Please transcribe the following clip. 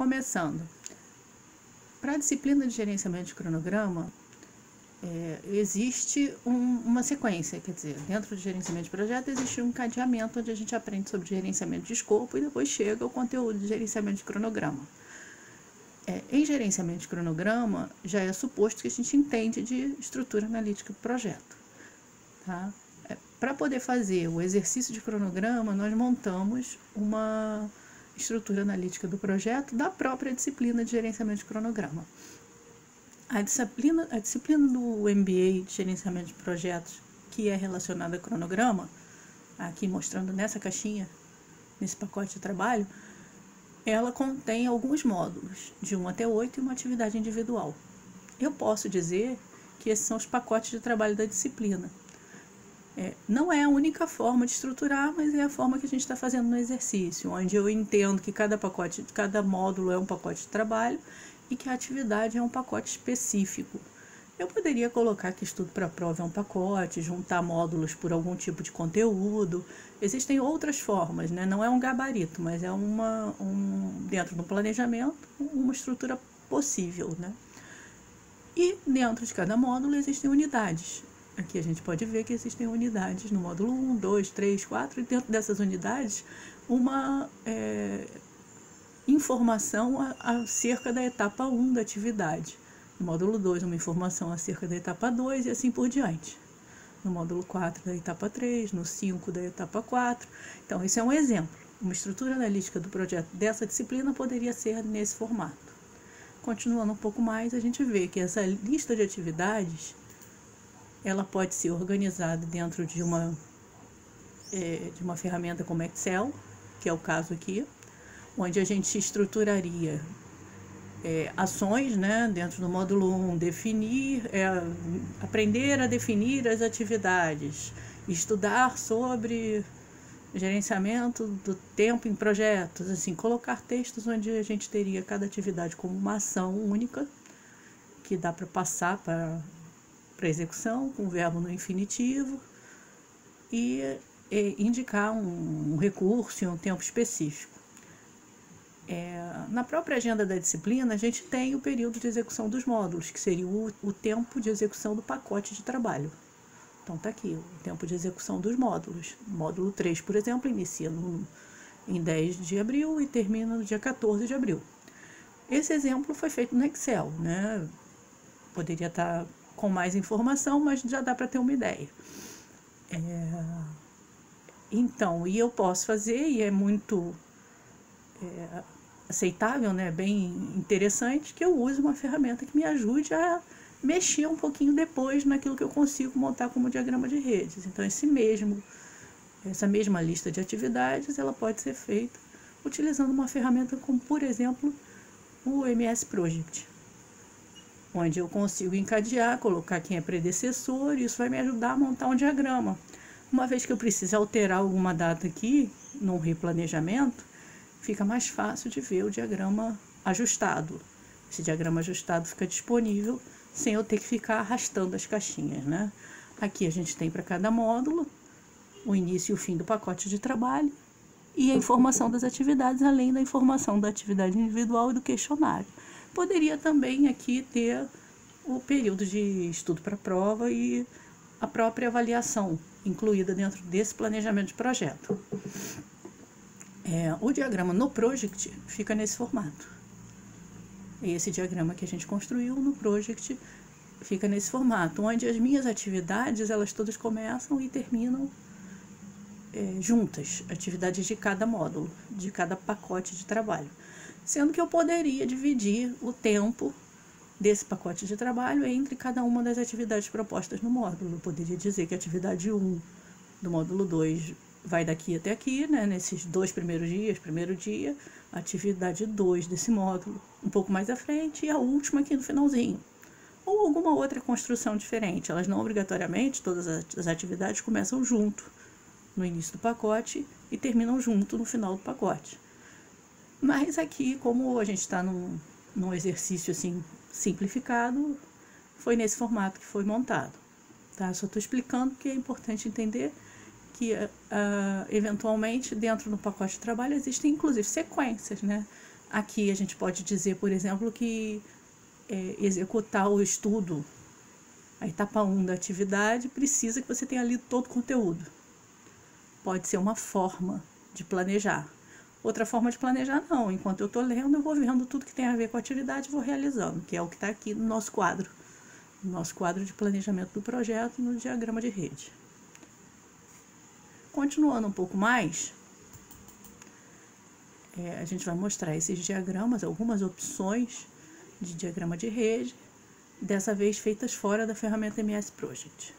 Começando, para a disciplina de gerenciamento de cronograma, existe uma sequência, quer dizer, dentro do gerenciamento de projeto existe um cadeamento onde a gente aprende sobre gerenciamento de escopo e depois chega o conteúdo de gerenciamento de cronograma. Em gerenciamento de cronograma, já é suposto que a gente entende de estrutura analítica do projeto. Tá? Para poder fazer o exercício de cronograma, nós montamos uma estrutura analítica do projeto da própria disciplina de gerenciamento de cronograma. A disciplina do MBA de gerenciamento de projetos, que é relacionada a cronograma, aqui mostrando nessa caixinha, nesse pacote de trabalho, ela contém alguns módulos, de 1 até 8 e uma atividade individual. Eu posso dizer que esses são os pacotes de trabalho da disciplina. Não é a única forma de estruturar, mas é a forma que a gente está fazendo no exercício, onde eu entendo que cada módulo é um pacote de trabalho e que a atividade é um pacote específico. Eu poderia colocar que estudo para a prova é um pacote, juntar módulos por algum tipo de conteúdo. Existem outras formas, né? Não é um gabarito, mas é dentro do planejamento, uma estrutura possível, né? E dentro de cada módulo existem unidades. Aqui a gente pode ver que existem unidades no módulo 1, 2, 3, 4, e dentro dessas unidades uma informação acerca da etapa 1 da atividade. No módulo 2, uma informação acerca da etapa 2 e assim por diante. No módulo 4, da etapa 3, no 5, da etapa 4. Então, esse é um exemplo. Uma estrutura analítica do projeto dessa disciplina poderia ser nesse formato. Continuando um pouco mais, a gente vê que essa lista de atividades ela pode ser organizada dentro de uma ferramenta como Excel, que é o caso aqui, onde a gente estruturaria ações, né, dentro do módulo 1, aprender a definir as atividades, estudar sobre gerenciamento do tempo em projetos, assim, colocar textos onde a gente teria cada atividade como uma ação única, que dá para passar para execução, com o verbo no infinitivo, e indicar um recurso e um tempo específico. Na própria agenda da disciplina, a gente tem o período de execução dos módulos, que seria o tempo de execução do pacote de trabalho. Então, está aqui o tempo de execução dos módulos. O módulo 3, por exemplo, inicia em 10 de abril e termina no dia 14 de abril. Esse exemplo foi feito no Excel, né? Poderia estar com mais informação, mas já dá para ter uma ideia. Então, e eu posso fazer, e é muito aceitável, né, bem interessante, que eu use uma ferramenta que me ajude a mexer um pouquinho depois naquilo que eu consigo montar como diagrama de redes. Então, essa mesma lista de atividades, ela pode ser feita utilizando uma ferramenta como, por exemplo, o MS Project, onde eu consigo encadear, colocar quem é predecessor, e isso vai me ajudar a montar um diagrama. Uma vez que eu precise alterar alguma data aqui, num replanejamento, fica mais fácil de ver o diagrama ajustado. Esse diagrama ajustado fica disponível sem eu ter que ficar arrastando as caixinhas, né? Aqui a gente tem para cada módulo o início e o fim do pacote de trabalho e a informação das atividades, além da informação da atividade individual e do questionário. Poderia também aqui ter o período de estudo para a prova e a própria avaliação incluída dentro desse planejamento de projeto. O diagrama no Project fica nesse formato. Esse diagrama que a gente construiu no Project fica nesse formato, onde as minhas atividades, elas todas começam e terminam juntas, atividades de cada módulo, de cada pacote de trabalho. Sendo que eu poderia dividir o tempo desse pacote de trabalho entre cada uma das atividades propostas no módulo. Eu poderia dizer que a atividade 1 do módulo 2 vai daqui até aqui, né, nesses 2 primeiros dias, primeiro dia, a atividade 2 desse módulo, um pouco mais à frente, e a última aqui no finalzinho. Ou alguma outra construção diferente. Elas não obrigatoriamente, todas as atividades começam junto no início do pacote e terminam junto no final do pacote. Mas aqui, como a gente está num exercício assim simplificado, foi nesse formato que foi montado. Tá? Só estou explicando que é importante entender que eventualmente dentro do pacote de trabalho existem inclusive sequências, né? Aqui a gente pode dizer, por exemplo, que executar o estudo, a etapa 1 da atividade, precisa que você tenha lido todo o conteúdo. Pode ser uma forma de planejar. Outra forma de planejar não, enquanto eu estou lendo, eu vou vendo tudo que tem a ver com a atividade e vou realizando, que é o que está aqui no nosso quadro de planejamento do projeto no diagrama de rede. Continuando um pouco mais, a gente vai mostrar esses diagramas, algumas opções de diagrama de rede, dessa vez feitas fora da ferramenta MS Project.